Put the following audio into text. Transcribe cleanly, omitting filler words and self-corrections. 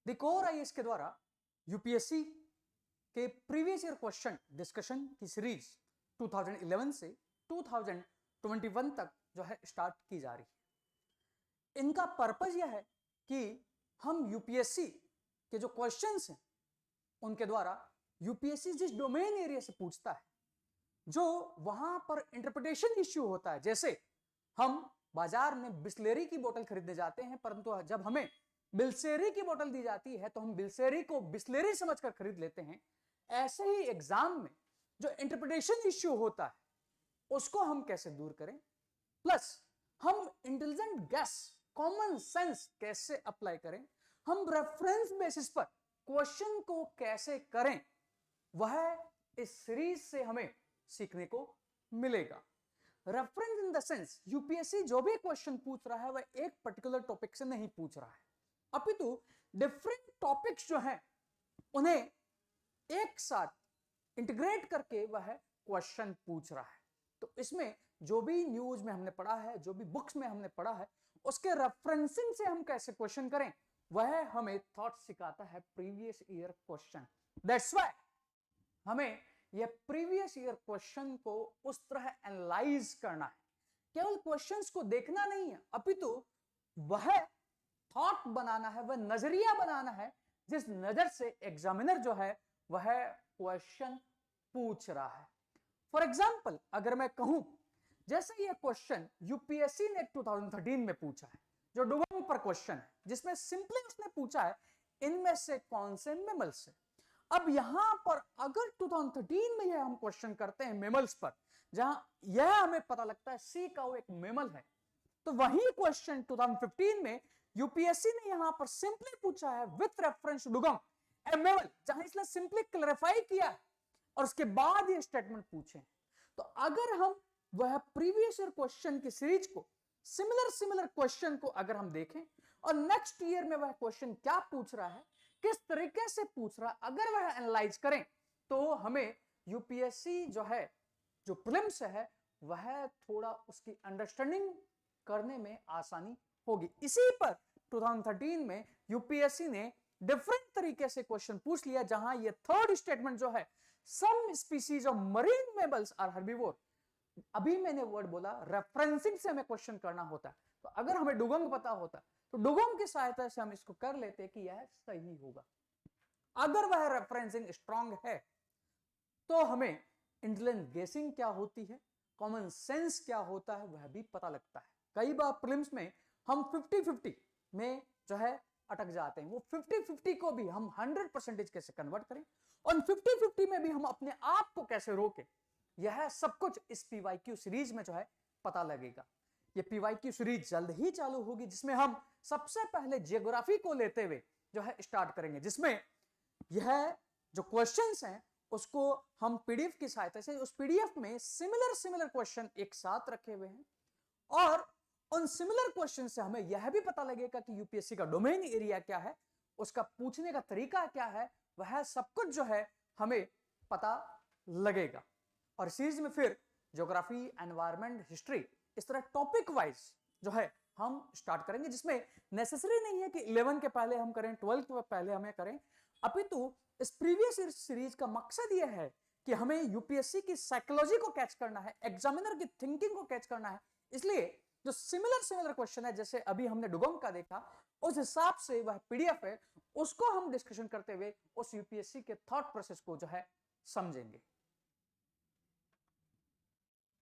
The core IAS के द्वारा UPSC के प्रीवियस ईयर क्वेश्चन डिस्कशन की सीरीज 2011 से 2021 तक जो है स्टार्ट की जा रही है। इनका पर्पज यह है कि हम यूपीएससी के जो क्वेश्चंस हैं उनके द्वारा यूपीएससी जिस डोमेन एरिया से पूछता है, जो वहां पर इंटरप्रिटेशन इश्यू होता है, जैसे हम बाजार में बिस्लेरी की बोतल खरीदने जाते हैं, परंतु जब हमें बिल्सेरी की बोतल दी जाती है तो हम बिल्सेरी को बिस्लेरी समझकर खरीद लेते हैं। ऐसे ही एग्जाम में जो इंटरप्रिटेशन इश्यू होता है उसको हम कैसे दूर करें, प्लस हम इंटेलिजेंट गैस कॉमन सेंस कैसे अप्लाई करें, हम रेफरेंस बेसिस पर क्वेश्चन को कैसे करें, वह इस सीरीज से हमें सीखने को मिलेगा। Reference in the sense UPSC जो भी क्वेश्चन पूछ रहा है वह एक पर्टिकुलर टॉपिक से नहीं पूछ रहा है, अपितु डिफरेंट टॉपिक्स जो हैं उन्हें एक साथ इंटीग्रेट करके वह क्वेश्चन पूछ रहा है। तो इसमें जो भी न्यूज में हमने पढ़ा है, जो भी बुक्स में हमने पढ़ा है, उसके रेफरेंसिंग से हम कैसे क्वेश्चन करें वह हमें थॉट सिखाता है previous year question. That's why हमें यह प्रीवियस ईयर क्वेश्चन को उस तरह एनालाइज करना है। केवल क्वेश्चंस को देखना नहीं है, अपितु वह थॉट बनाना है, वह नजरिया बनाना है जिस नजर से एग्जामिनर जो है वह क्वेश्चन पूछ रहा है। फॉर एग्जाम्पल अगर मैं कहूं, जैसे यह क्वेश्चन यूपीएससी ने 2013 में पूछा है, जो डुगोंग पर क्वेश्चन है, जिसमें सिंपली उसने पूछा है इनमें से कौन से मेमल्स है। अब यहां पर अगर 2013 में यह हम क्वेश्चन करते हैं मेमल्स पर, जहां यह हमें पता लगता है सी काऊ एक मेमल है, तो वही क्वेश्चन 2015 में यूपीएससी ने यहां पर सिंपली पूछा है with reference dugong A mammal, जहां इसने सिंपली क्लैरिफाई किया है और उसके बाद ये स्टेटमेंट पूछे। तो अगर हम वह प्रीवियस ईयर क्वेश्चन की सीरीज को सिमिलर क्वेश्चन को अगर हम देखें और नेक्स्ट ईयर में वह क्वेश्चन क्या पूछ रहा है, किस तरीके से पूछ रहा है, अगर वह एनालाइज करें तो हमें यूपीएससी जो है, जो प्रीलिम्स है, वह थोड़ा उसकी अंडरस्टैंडिंग करने में आसानी होगी। इसी पर 2013 में यूपीएससी ने डिफरेंट तरीके से क्वेश्चन पूछ लिया, जहां ये थर्ड स्टेटमेंट जो है some species of marine mammals are herbivore, अभी मैंने वर्ड बोला रेफरेंसिंग से हमें क्वेश्चन करना होता है, तो अगर हमें डुगोंग पता होता तो डुगोंग की सहायता से हम इसको कर लेते कि यह सही होगा। अगर वह रेफरेंसिंग स्ट्रांग है तो हमें इंटेलिजेंट गेसिंग क्या होती है, कॉमन सेंस क्या होता है, वह भी पता लगता है। कई बार प्रीलिम्स में हम 50-50 में जो है अटक जाते हैं, वो 50-50 को भी हम 100% कैसे कन्वर्ट करें और 50-50 में भी हम अपने आप को कैसे रोकें, यह सब कुछ इस पीवाईक्यू सीरीज में जो है पता लगेगा। ये पीवाईक्यू सीरीज जल्द ही चालू होगी, जिसमें हम सबसे पहले जियोग्राफी को लेते हुए जो है स्टार्ट करेंगे, जिसमें यह जो क्वेश्चंस हैं उसको हम पीडीएफ की सहायता से, उस पीडीएफ में सिमिलर क्वेश्चन एक साथ रखे हुए हैं और उन सिमिलर क्वेश्चन से हमें यह भी पता लगेगा कि यूपीएससी का डोमेन एरिया क्या है, उसका पूछने का तरीका क्या है, वह सब कुछ जो है हमें पता लगेगा। और सीरीज में फिर ज्योग्राफी, एनवायरमेंट, हिस्ट्री, इस तरह टॉपिक वाइज जो है हम स्टार्ट करेंगे, जिसमें नेसेसरी नहीं है कि 11 के पहले हम करें, 12 के पहले हमें करें, अपितु इस प्रीवियस सीरीज का मकसद यह है कि हमें यूपीएससी की साइकोलॉजी को कैच करना है, एग्जामिनर की थिंकिंग को कैच करना है। इसलिए जो सिमिलर क्वेश्चन है, जैसे अभी हमने डुगोंग का देखा, उस हिसाब से वह पीडीएफ है, उसको हम डिस्कशन करते हुए उस यूपीएससी के थॉट प्रोसेस को जो है समझेंगे।